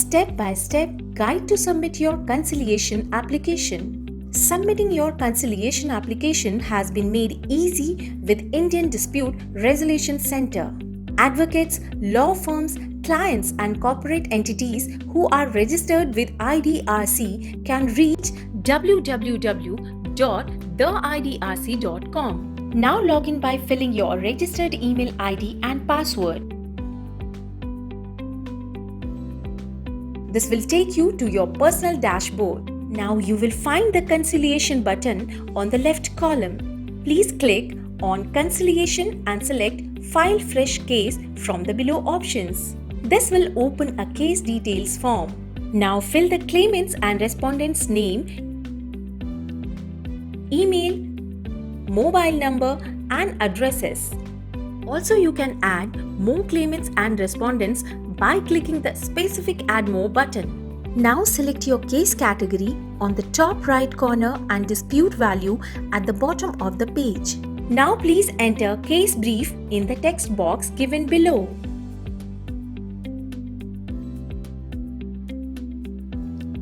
Step-by-step guide to submit your conciliation application. Submitting your conciliation application has been made easy with Indian Dispute Resolution Center. Advocates, law firms, clients and corporate entities who are registered with IDRC can reach www.theidrc.com. Now log in by filling your registered email ID and password. This will take you to your personal dashboard. Now you will find the Conciliation button on the left column. Please click on Conciliation and select File Fresh Case from the below options. This will open a case details form. Now fill the claimant's and respondent's name, email, mobile number and addresses. Also, you can add more claimants and respondents by clicking the specific Add More button. Now select your case category on the top right corner and dispute value at the bottom of the page. Now please enter case brief in the text box given below.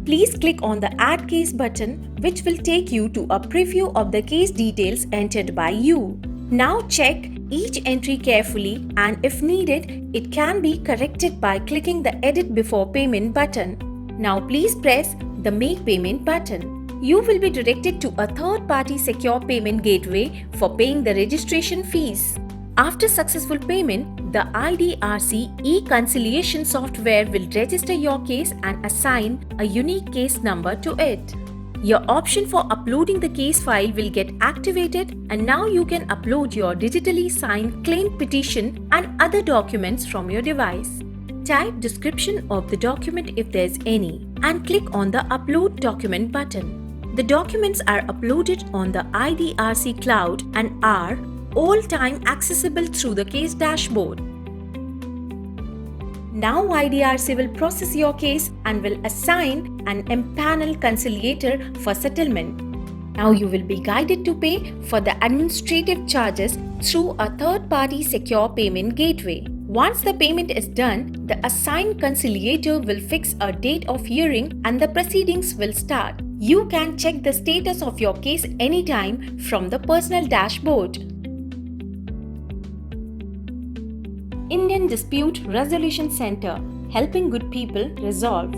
Please click on the Add Case button, which will take you to a preview of the case details entered by you. Now check each entry carefully, and if needed, it can be corrected by clicking the Edit Before Payment button. Now please press the Make Payment button. You will be directed to a third-party secure payment gateway for paying the registration fees. After successful payment, the IDRC e-conciliation software will register your case and assign a unique case number to it. Your option for uploading the case file will get activated, and now you can upload your digitally signed claim petition and other documents from your device. Type description of the document if there's any and click on the Upload Document button. The documents are uploaded on the IDRC cloud and are all-time accessible through the case dashboard. Now IDRC will process your case and will assign an empanel conciliator for settlement. Now you will be guided to pay for the administrative charges through a third-party secure payment gateway. Once the payment is done, the assigned conciliator will fix a date of hearing and the proceedings will start. You can check the status of your case anytime from the personal dashboard. Indian Dispute Resolution Center, helping good people resolve.